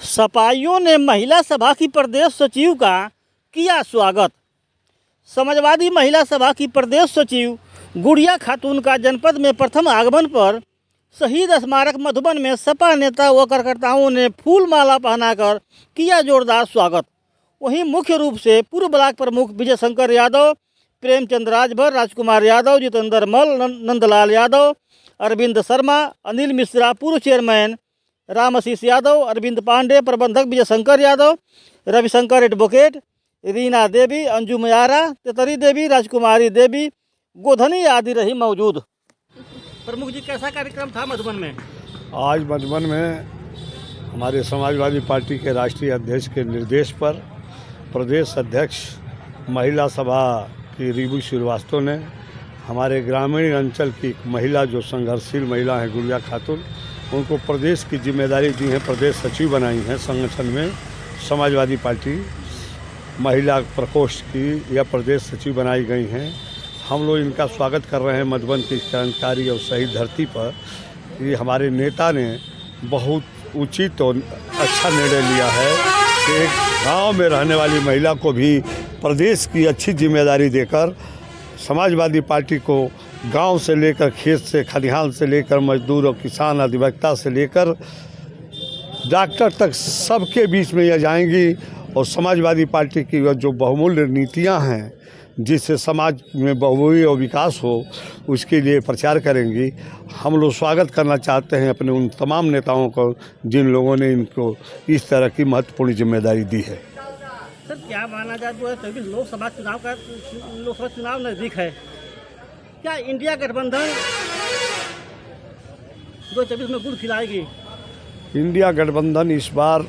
सपाइयों ने महिला सभा की प्रदेश सचिव का किया स्वागत। समाजवादी महिला सभा की प्रदेश सचिव गुड़िया खातून का जनपद में प्रथम आगमन पर शहीद स्मारक मधुबन में सपा नेता व कार्यकर्ताओं ने फूल माला पहनाकर किया जोरदार स्वागत। वहीं मुख्य रूप से पूर्व ब्लॉक प्रमुख विजय शंकर यादव, प्रेमचंद राजभर, राजकुमार यादव, जितेंद्र मल, नंदलाल यादव, अरविंद शर्मा, अनिल मिश्रा, पूर्व चेयरमैन रामाशीष यादव, अरविंद पांडे, प्रबंधक विजय शंकर यादव, रविशंकर एडवोकेट, रीना देवी, अंजू मयारा, तेतरी देवी, राजकुमारी देवी, गोधनी आदि रही मौजूद। प्रमुख जी, कैसा कार्यक्रम था मधुबन में? आज मधुबन में हमारे समाजवादी पार्टी के राष्ट्रीय अध्यक्ष के निर्देश पर प्रदेश अध्यक्ष महिला सभा की रीबू श्रीवास्तव ने हमारे ग्रामीण अंचल की महिला जो संघर्षशील महिला है गुड़िया खातून, उनको प्रदेश की जिम्मेदारी दी है, प्रदेश सचिव बनाई है। संगठन में समाजवादी पार्टी महिला प्रकोष्ठ की यह प्रदेश सचिव बनाई गई हैं। हम लोग इनका स्वागत कर रहे हैं मधुबन की क्रांतिकारी और शहीद धरती पर। ये हमारे नेता ने बहुत उचित और अच्छा निर्णय लिया है कि एक गांव में रहने वाली महिला को भी प्रदेश की अच्छी जिम्मेदारी देकर समाजवादी पार्टी को गांव से लेकर खेत से, खलिहान से लेकर मजदूर और किसान, अधिवक्ता से लेकर डॉक्टर तक सबके बीच में यह जाएंगी और समाजवादी पार्टी की जो बहुमूल्य नीतियां हैं जिससे समाज में बहुमूल्य और विकास हो, उसके लिए प्रचार करेंगी। हम लोग स्वागत करना चाहते हैं अपने उन तमाम नेताओं को जिन लोगों ने इनको इस तरह की महत्वपूर्ण जिम्मेदारी दी है। सर, क्या माना जाए 2024 लोकसभा चुनाव नज़दीक है, क्या इंडिया गठबंधन 2024 में गुड़ खिलाएगी? इंडिया गठबंधन इस बार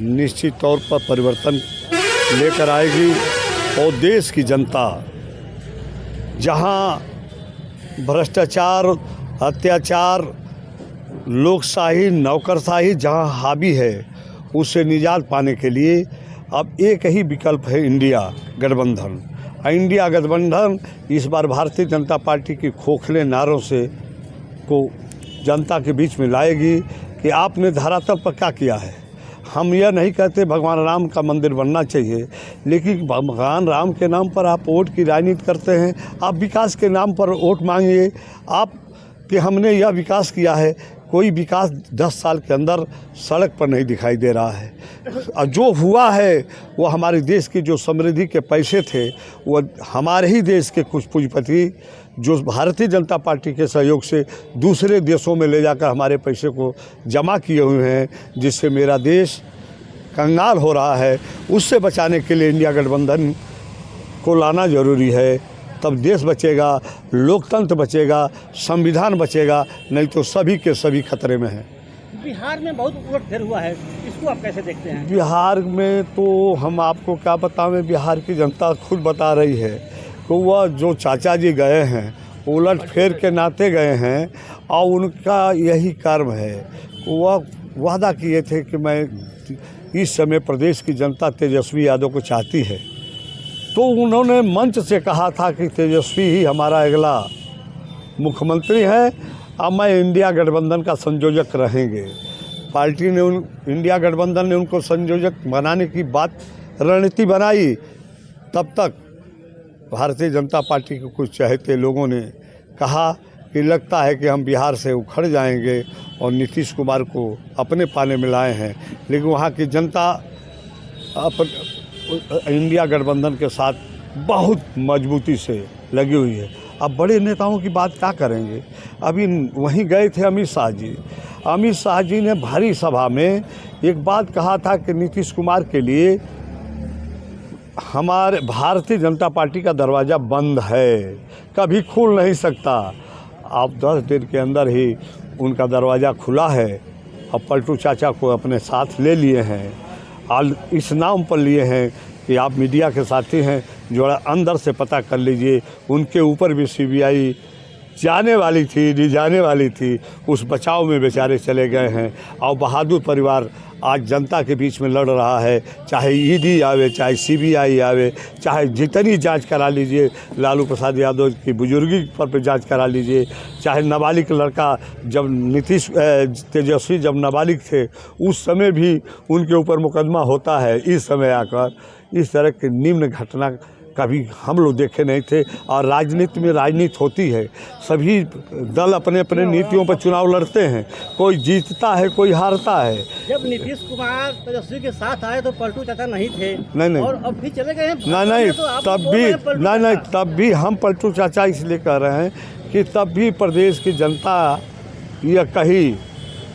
निश्चित तौर पर परिवर्तन लेकर आएगी और देश की जनता जहां भ्रष्टाचार, अत्याचार, लोकशाही, नौकरशाही जहां हावी है, उससे निजात पाने के लिए अब एक ही विकल्प है, इंडिया गठबंधन। इंडिया गठबंधन इस बार भारतीय जनता पार्टी की खोखले नारों से को जनता के बीच में लाएगी कि आपने धरातल पर क्या किया है। हम यह नहीं कहते भगवान राम का मंदिर बनना चाहिए, लेकिन भगवान राम के नाम पर आप वोट की राजनीति करते हैं। आप विकास के नाम पर वोट मांगिए आप कि हमने यह विकास किया है। कोई विकास 10 साल के अंदर सड़क पर नहीं दिखाई दे रहा है। और जो हुआ है वो हमारे देश की जो समृद्धि के पैसे थे वो हमारे ही देश के कुछ पूंजीपति जो भारतीय जनता पार्टी के सहयोग से दूसरे देशों में ले जाकर हमारे पैसे को जमा किए हुए हैं, जिससे मेरा देश कंगाल हो रहा है। उससे बचाने के लिए इंडिया गठबंधन को लाना ज़रूरी है, तब देश बचेगा, लोकतंत्र बचेगा, संविधान बचेगा, नहीं तो सभी के सभी खतरे में हैं। बिहार में बहुत उलटफेर हुआ है, इसको आप कैसे देखते हैं? बिहार में तो हम आपको क्या बताएं, बिहार की जनता खुद बता रही है कि वह जो चाचा जी गए हैं उलटफेर के नाते गए हैं और उनका यही कर्म है। वह वादा किए थे कि मैं इस समय प्रदेश की जनता तेजस्वी यादव को चाहती है, तो उन्होंने मंच से कहा था कि तेजस्वी ही हमारा अगला मुख्यमंत्री है। अब मैं इंडिया गठबंधन का संयोजक रहेंगे। पार्टी ने इंडिया गठबंधन ने उनको संयोजक बनाने की बात रणनीति बनाई। तब तक भारतीय जनता पार्टी के कुछ चहेते लोगों ने कहा कि लगता है कि हम बिहार से उखड़ जाएंगे और नीतीश कुमार को अपने पाले में लाए हैं, लेकिन वहाँ की जनता इंडिया गठबंधन के साथ बहुत मजबूती से लगी हुई है। अब बड़े नेताओं की बात क्या करेंगे। अभी वहीं गए थे अमित शाह जी ने भारी सभा में एक बात कहा था कि नीतीश कुमार के लिए हमारे भारतीय जनता पार्टी का दरवाज़ा बंद है, कभी खुल नहीं सकता। आप 10 दिन के अंदर ही उनका दरवाज़ा खुला है और पलटू चाचा को अपने साथ ले लिए हैं। इस नाम पर लिए हैं कि आप मीडिया के साथी हैं, जो अंदर से पता कर लीजिए। उनके ऊपर भी CBI जाने वाली थी, डी जाने वाली थी, उस बचाव में बेचारे चले गए हैं। और बहादुर परिवार आज जनता के बीच में लड़ रहा है। चाहे ईडी आवे, चाहे सीबीआई आवे, चाहे जितनी जांच करा लीजिए, लालू प्रसाद यादव की बुजुर्गी पर जांच करा लीजिए, चाहे नाबालिग लड़का जब नीतीश तेजस्वी जब नाबालिग थे उस समय भी उनके ऊपर मुकदमा होता है। इस समय आकर इस तरह की निम्न घटना कभी हम लोग देखे नहीं थे। और राजनीति में राजनीति होती है, सभी दल अपने अपने नीतियों पर चुनाव लड़ते हैं, कोई जीतता है कोई हारता है। जब नीतीश कुमार तेजस्वी के साथ आए तो पलटू चाचा नहीं थे, नहीं और अब भी चले गए हैं। नहीं, तो आप तब बोल भी रहे हैं पलटू नहीं, चाचा। तब भी हम पलटू चाचा इसलिए कह रहे हैं कि तब भी प्रदेश की जनता यह कही,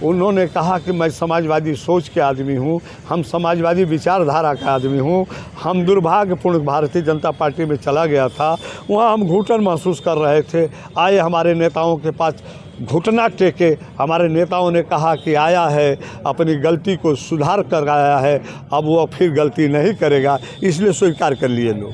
उन्होंने कहा कि मैं समाजवादी सोच के आदमी हूँ, हम समाजवादी विचारधारा का आदमी हूँ। हम दुर्भाग्यपूर्ण भारतीय जनता पार्टी में चला गया था, वहाँ हम घुटन महसूस कर रहे थे। आए हमारे नेताओं के पास घुटना टेके, हमारे नेताओं ने कहा कि आया है अपनी गलती को सुधार कर आया है, अब वो फिर गलती नहीं करेगा, इसलिए स्वीकार कर लिए लोग।